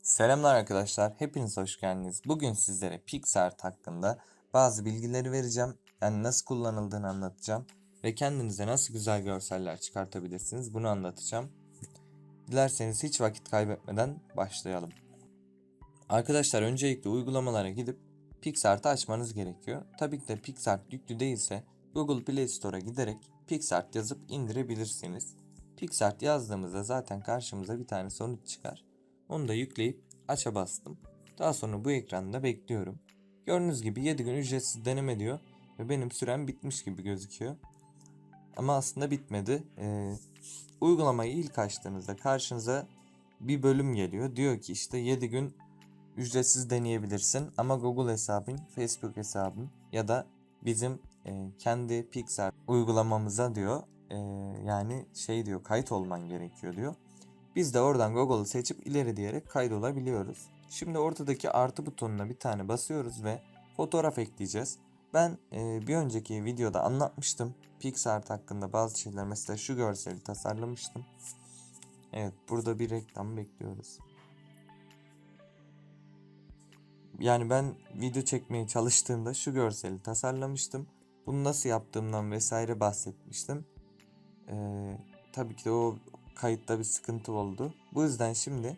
Selamlar arkadaşlar, hepiniz hoş geldiniz. Bugün sizlere PicsArt hakkında bazı bilgileri vereceğim. Yani nasıl kullanıldığını anlatacağım ve kendinize nasıl güzel görseller çıkartabilirsiniz bunu anlatacağım. Dilerseniz hiç vakit kaybetmeden başlayalım. Arkadaşlar öncelikle uygulamalara gidip PicsArt'ı açmanız gerekiyor. Tabii ki de PicsArt yüklü değilse Google Play Store'a giderek PicsArt yazıp indirebilirsiniz. PicsArt yazdığımızda zaten karşımıza bir tane sonuç çıkar. Onu da yükleyip aç'a bastım. Daha sonra bu ekranda bekliyorum. Gördüğünüz gibi 7 gün ücretsiz deneme diyor ve benim sürem bitmiş gibi gözüküyor. Ama aslında bitmedi. Uygulamayı ilk açtığınızda karşınıza bir bölüm geliyor. Diyor ki işte 7 gün ücretsiz deneyebilirsin ama Google hesabın, Facebook hesabın ya da bizim kendi Pixar uygulamamıza diyor. Yani şey diyor, kayıt olman gerekiyor diyor. Biz de oradan Google'ı seçip ileri diyerek kaydolabiliyoruz. Şimdi ortadaki artı butonuna bir tane basıyoruz ve fotoğraf ekleyeceğiz. Ben bir önceki videoda anlatmıştım. PicsArt hakkında bazı şeyler, mesela şu görseli tasarlamıştım. Evet, burada bir reklam bekliyoruz. Yani ben video çekmeye çalıştığımda şu görseli tasarlamıştım. Bunu nasıl yaptığımdan vesaire bahsetmiştim. Tabii ki de o kayıtta bir sıkıntı oldu. Bu yüzden şimdi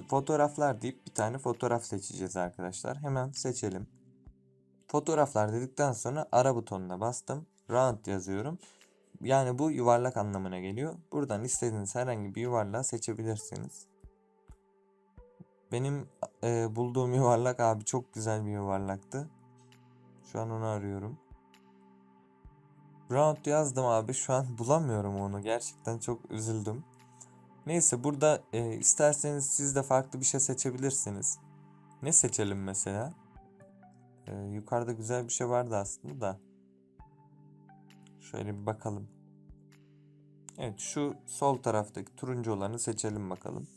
fotoğraflar deyip bir tane fotoğraf seçeceğiz arkadaşlar. Hemen seçelim. Fotoğraflar dedikten sonra ara butonuna bastım. Round yazıyorum. Yani bu yuvarlak anlamına geliyor. Buradan istediğiniz herhangi bir yuvarlağı seçebilirsiniz. Benim bulduğum yuvarlak abi çok güzel bir yuvarlaktı. Şu an onu arıyorum. Round yazdım abi, şu an bulamıyorum onu. Gerçekten çok üzüldüm. Neyse, burada isterseniz siz de farklı bir şey seçebilirsiniz. Ne seçelim mesela? Yukarıda güzel bir şey vardı aslında da. Şöyle bir bakalım. Evet, şu sol taraftaki turuncu olanı seçelim bakalım.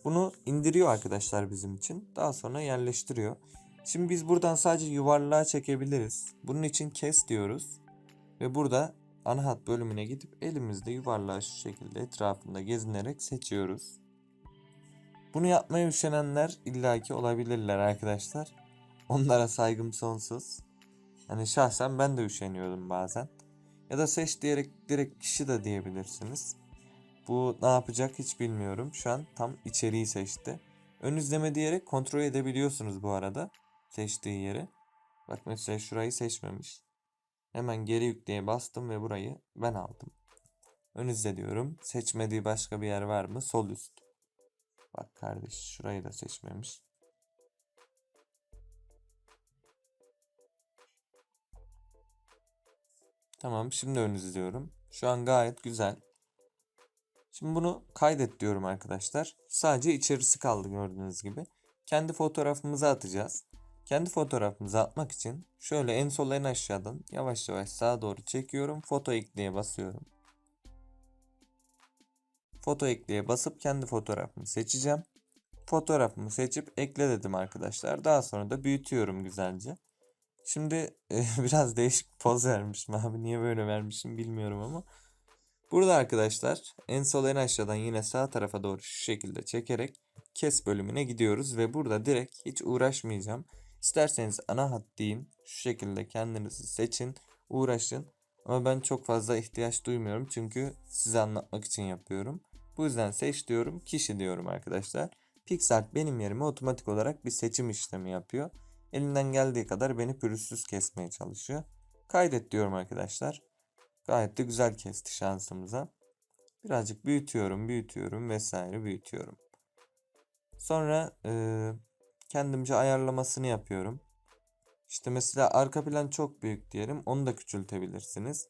Bunu indiriyor arkadaşlar bizim için. Daha sonra yerleştiriyor. Şimdi biz buradan sadece yuvarlığa çekebiliriz. Bunun için kes diyoruz. Ve burada ana hat bölümüne gidip elimizde yuvarlağı şu şekilde etrafında gezinerek seçiyoruz. Bunu yapmaya üşenenler illaki olabilirler arkadaşlar. Onlara saygım sonsuz. Hani şahsen ben de üşeniyordum bazen. Ya da seç diyerek direkt kişi de diyebilirsiniz. Bu ne yapacak hiç bilmiyorum. Şu an tam içeriği seçti. Ön izleme diyerek kontrol edebiliyorsunuz bu arada seçtiği yeri. Bak mesela şurayı seçmemiş. Hemen geri yükleye bastım ve burayı ben aldım. Ön izle diyorum. Seçmediği başka bir yer var mı? Sol üst. Bak kardeş, şurayı da seçmemiş. Tamam, şimdi ön izliyorum. Şu an gayet güzel. Şimdi bunu kaydet diyorum arkadaşlar. Sadece içerisi kaldı gördüğünüz gibi. Kendi fotoğrafımızı atacağız. Kendi fotoğrafımızı atmak için şöyle en sol en aşağıdan yavaş yavaş sağa doğru çekiyorum. Foto ekleye basıyorum. Foto ekleye basıp kendi fotoğrafımı seçeceğim. Fotoğrafımı seçip ekle dedim arkadaşlar. Daha sonra da büyütüyorum güzelce. Şimdi biraz değişik bir poz vermişim abi. Niye böyle vermişim bilmiyorum ama. Burada arkadaşlar en sol en aşağıdan yine sağ tarafa doğru şu şekilde çekerek kes bölümüne gidiyoruz. Ve burada direkt hiç uğraşmayacağım. İsterseniz ana hat deyin. Şu şekilde kendinizi seçin, uğraşın. Ama ben çok fazla ihtiyaç duymuyorum. Çünkü size anlatmak için yapıyorum. Bu yüzden seç diyorum, kişi diyorum arkadaşlar. PicsArt benim yerime otomatik olarak bir seçim işlemi yapıyor. Elinden geldiği kadar beni pürüzsüz kesmeye çalışıyor. Kaydet diyorum arkadaşlar. Gayet de güzel kesti şansımıza. Birazcık büyütüyorum, büyütüyorum vesaire büyütüyorum. Sonra kendimce ayarlamasını yapıyorum. İşte mesela arka plan çok büyük diyelim. Onu da küçültebilirsiniz.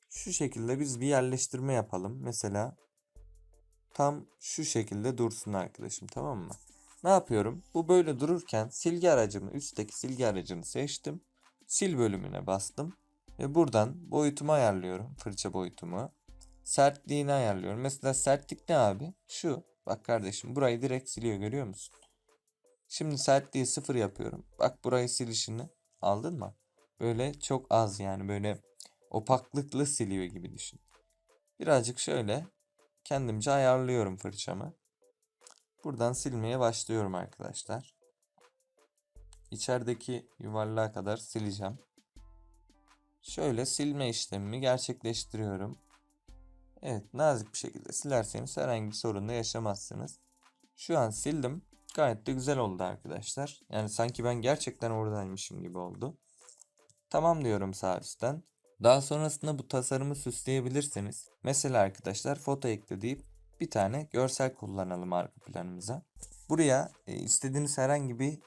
Şu şekilde biz bir yerleştirme yapalım. Mesela tam şu şekilde dursun arkadaşım, tamam mı? Ne yapıyorum? Bu böyle dururken silgi aracımı, üstteki silgi aracını seçtim. Sil bölümüne bastım. Ve buradan boyutumu ayarlıyorum. Fırça boyutumu. Sertliğini ayarlıyorum. Mesela sertlik ne abi? Şu. Bak kardeşim, burayı direkt siliyor, görüyor musun? Şimdi sertliği 0 yapıyorum. Bak, burayı silişini aldın mı? Böyle çok az, yani böyle opaklıklı siliyor gibi düşün. Birazcık şöyle kendimce ayarlıyorum fırçamı. Buradan silmeye başlıyorum arkadaşlar. İçerideki yuvarlığa kadar sileceğim. Şöyle silme işlemimi gerçekleştiriyorum. Evet, nazik bir şekilde silerseniz herhangi bir sorun da yaşamazsınız. Şu an sildim. Gayet de güzel oldu arkadaşlar. Yani sanki ben gerçekten oradaymışım gibi oldu. Tamam diyorum sağ üstten. Daha sonrasında bu tasarımı süsleyebilirsiniz. Mesela arkadaşlar foto ekle deyip bir tane görsel kullanalım arka planımıza. Buraya istediğiniz herhangi bir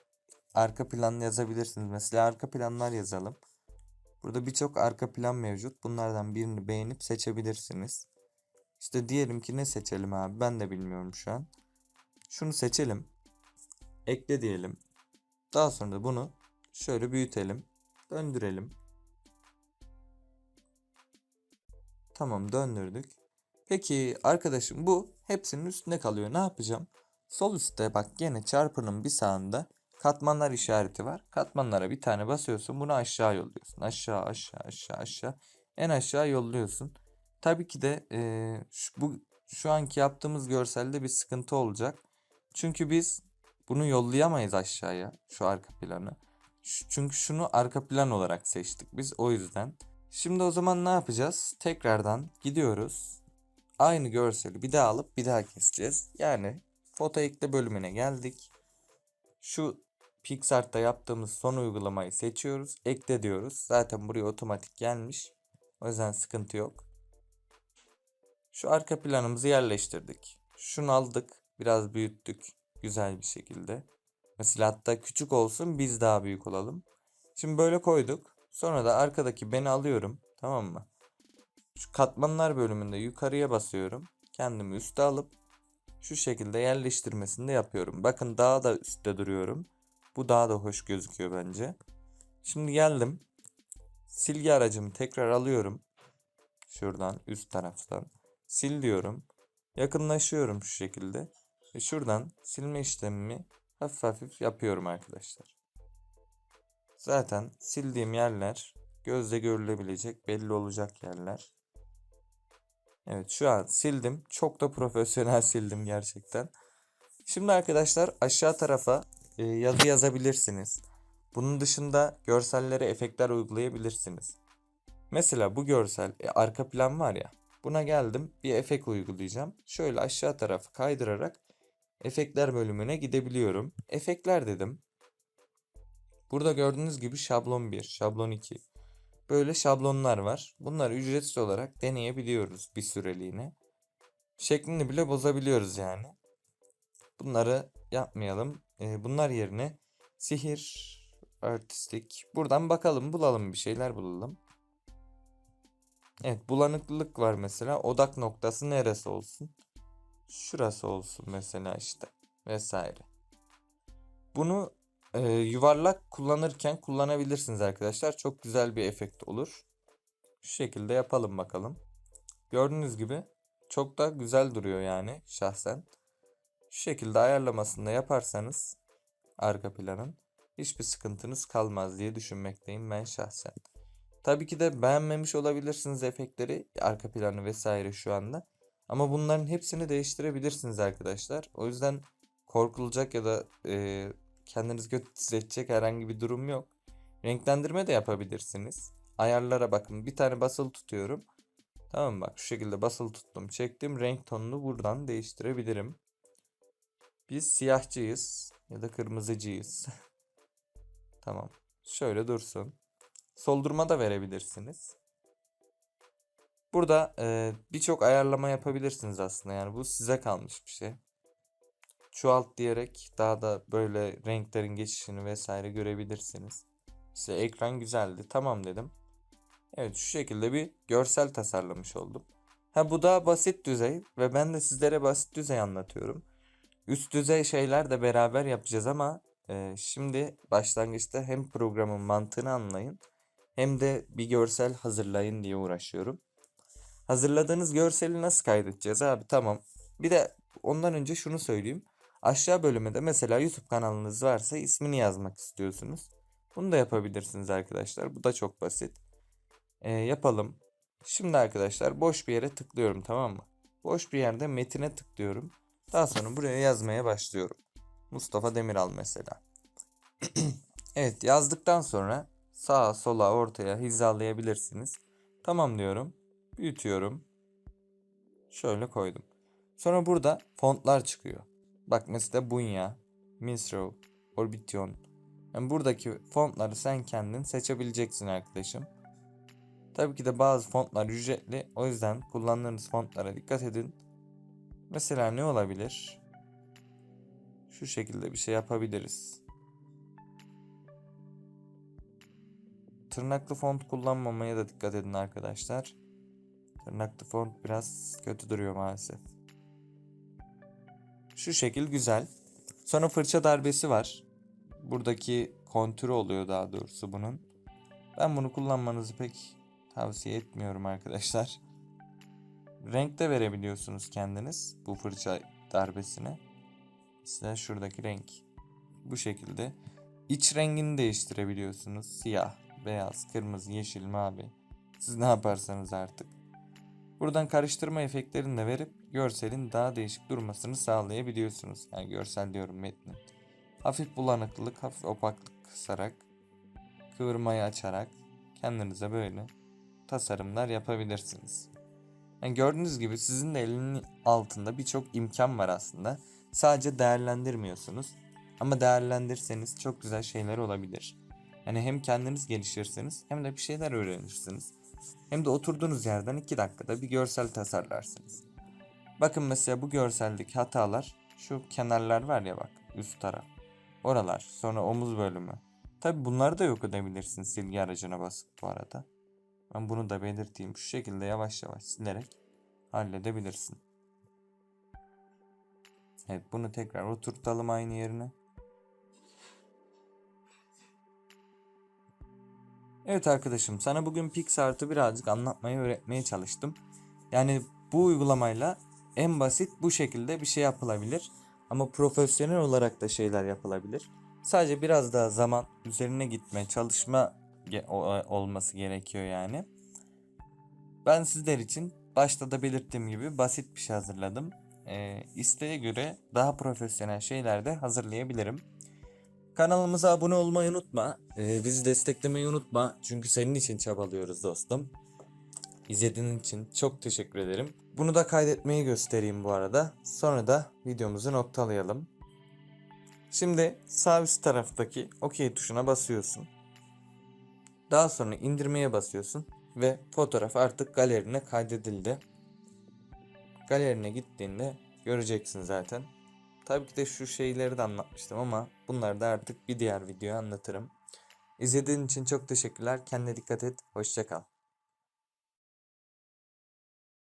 arka plan yazabilirsiniz. Mesela arka planlar yazalım. Burada birçok arka plan mevcut. Bunlardan birini beğenip seçebilirsiniz. İşte diyelim ki ne seçelim abi, ben de bilmiyorum şu an. Şunu seçelim. Ekle diyelim. Daha sonra da bunu şöyle büyütelim. Döndürelim. Tamam, döndürdük. Peki arkadaşım, bu hepsinin üstünde kalıyor. Ne yapacağım? Sol üstte bak, gene çarpının bir sağında katmanlar işareti var. Katmanlara bir tane basıyorsun. Bunu aşağı yolluyorsun. Aşağı aşağı aşağı aşağı. En aşağı yolluyorsun. Tabii ki de şu anki yaptığımız görselde bir sıkıntı olacak. Çünkü biz bunu yollayamayız aşağıya, şu arka planı. Çünkü şunu arka plan olarak seçtik biz, o yüzden. Şimdi o zaman ne yapacağız? Tekrardan gidiyoruz. Aynı görseli bir daha alıp bir daha keseceğiz. Yani foto ekle bölümüne geldik. Şu PicsArt'ta yaptığımız son uygulamayı seçiyoruz. Ekle diyoruz. Zaten buraya otomatik gelmiş. O yüzden sıkıntı yok. Şu arka planımızı yerleştirdik. Şunu aldık. Biraz büyüttük. Güzel bir şekilde. Mesela hatta küçük olsun, biz daha büyük olalım. Şimdi böyle koyduk. Sonra da arkadaki beni alıyorum. Tamam mı? Şu katmanlar bölümünde yukarıya basıyorum. Kendimi üste alıp şu şekilde yerleştirmesini de yapıyorum. Bakın daha da üstte duruyorum. Bu daha da hoş gözüküyor bence. Şimdi geldim. Silgi aracımı tekrar alıyorum. Şuradan üst taraftan. Sil diyorum. Yakınlaşıyorum şu şekilde. Ve şuradan silme işlemimi hafif hafif yapıyorum arkadaşlar. Zaten sildiğim yerler gözle görülebilecek, belli olacak yerler. Evet, şu an sildim. Çok da profesyonel sildim gerçekten. Şimdi arkadaşlar aşağı tarafa yazı yazabilirsiniz. Bunun dışında görsellere efektler uygulayabilirsiniz. Mesela bu görsel arka plan var ya. Buna geldim, bir efekt uygulayacağım. Şöyle aşağı tarafı kaydırarak efektler bölümüne gidebiliyorum. Efektler dedim. Burada gördüğünüz gibi şablon 1, şablon 2. Böyle şablonlar var. Bunları ücretsiz olarak deneyebiliyoruz bir süreliğine. Şeklini bile bozabiliyoruz yani. Bunları yapmayalım. Bunlar yerine sihir, artistik. Buradan bakalım, bulalım, bir şeyler bulalım. Evet, bulanıklılık var mesela. Odak noktası neresi olsun? Şurası olsun mesela işte. Vesaire. Bunu yuvarlak kullanırken kullanabilirsiniz arkadaşlar. Çok güzel bir efekt olur. Şu şekilde yapalım bakalım. Gördüğünüz gibi çok da güzel duruyor yani şahsen. Şu şekilde ayarlamasını da yaparsanız arka planın hiçbir sıkıntınız kalmaz diye düşünmekteyim ben şahsen. Tabii ki de beğenmemiş olabilirsiniz efektleri, arka planı vesaire şu anda. Ama bunların hepsini değiştirebilirsiniz arkadaşlar. O yüzden korkulacak ya da kendiniz kötü hissedecek herhangi bir durum yok. Renklendirme de yapabilirsiniz. Ayarlara bakın. Bir tane basılı tutuyorum. Tamam, bak şu şekilde basılı tuttum. Çektim, renk tonunu buradan değiştirebilirim. Biz siyahçıyız ya da kırmızıcıyız. Tamam. Şöyle dursun. Soldurma da verebilirsiniz. Burada birçok ayarlama yapabilirsiniz aslında. Yani bu size kalmış bir şey. Çoğalt diyerek daha da böyle renklerin geçişini vesaire görebilirsiniz. İşte ekran güzeldi. Tamam dedim. Evet, şu şekilde bir görsel tasarlamış oldum. Ha, bu da basit düzey ve ben de sizlere basit düzey anlatıyorum. Üst düzey şeyler de beraber yapacağız ama şimdi başlangıçta hem programın mantığını anlayın hem de bir görsel hazırlayın diye uğraşıyorum. Hazırladığınız görseli nasıl kaydedeceğiz abi? Tamam. Bir de ondan önce şunu söyleyeyim. Aşağı bölüme de mesela YouTube kanalınız varsa ismini yazmak istiyorsunuz. Bunu da yapabilirsiniz arkadaşlar. Bu da çok basit. Yapalım. Şimdi arkadaşlar boş bir yere tıklıyorum, tamam mı? Boş bir yerde metine tıklıyorum. Daha sonra buraya yazmaya başlıyorum. Mustafa Demiral mesela. Evet, yazdıktan sonra sağa sola ortaya hizalayabilirsiniz. Tamam diyorum. Büyütüyorum. Şöyle koydum. Sonra burada fontlar çıkıyor. Bak mesela Bunya, Minstrel, Orbition. Yani buradaki fontları sen kendin seçebileceksin arkadaşım. Tabii ki de bazı fontlar ücretli. O yüzden kullandığınız fontlara dikkat edin. Mesela ne olabilir? Şu şekilde bir şey yapabiliriz. Tırnaklı font kullanmamaya da dikkat edin arkadaşlar. Tırnaklı font biraz kötü duruyor maalesef. Şu şekil güzel. Sonra fırça darbesi var. Buradaki kontürü oluyor daha doğrusu bunun. Ben bunu kullanmanızı pek tavsiye etmiyorum arkadaşlar. Renk de verebiliyorsunuz kendiniz bu fırça darbesine. Mesela şuradaki renk. Bu şekilde. İç rengini değiştirebiliyorsunuz. Siyah, beyaz, kırmızı, yeşil, mavi. Siz ne yaparsanız artık. Buradan karıştırma efektlerini de verip görselin daha değişik durmasını sağlayabiliyorsunuz. Yani görsel diyorum, metnin. Hafif bulanıklılık, hafif opaklık kısarak, kıvırmayı açarak kendinize böyle tasarımlar yapabilirsiniz. Yani gördüğünüz gibi sizin de elinin altında birçok imkan var aslında. Sadece değerlendirmiyorsunuz. Ama değerlendirseniz çok güzel şeyler olabilir. Yani hem kendiniz gelişirsiniz hem de bir şeyler öğrenirsiniz. Hem de oturduğunuz yerden 2 dakikada bir görsel tasarlarsınız. Bakın mesela bu görseldeki hatalar, şu kenarlar var ya bak, üst taraf. Oralar, sonra omuz bölümü. Tabi bunları da yok edebilirsin silgi aracına basıp bu arada. Ben bunu da belirteyim. Şu şekilde yavaş yavaş silerek halledebilirsin. Evet, bunu tekrar oturtalım aynı yerine. Evet arkadaşım, sana bugün PixArt'ı birazcık anlatmaya, öğretmeye çalıştım. Yani bu uygulamayla en basit bu şekilde bir şey yapılabilir. Ama profesyonel olarak da şeyler yapılabilir. Sadece biraz daha zaman üzerine gitme, çalışma olması gerekiyor yani. Ben sizler için başta da belirttiğim gibi basit bir şey hazırladım. İsteğe göre daha profesyonel şeyler de hazırlayabilirim. Kanalımıza abone olmayı unutma. Bizi desteklemeyi unutma. Çünkü senin için çabalıyoruz dostum. İzlediğin için çok teşekkür ederim. Bunu da kaydetmeyi göstereyim bu arada. Sonra da videomuzu noktalayalım. Şimdi sağ üst taraftaki OK tuşuna basıyorsun. Daha sonra indirmeye basıyorsun. Ve fotoğraf artık galerine kaydedildi. Galerine gittiğinde göreceksin zaten. Tabii ki de şu şeyleri de anlatmıştım ama bunları da artık bir diğer videoya anlatırım. İzlediğin için çok teşekkürler. Kendine dikkat et. Hoşça kal.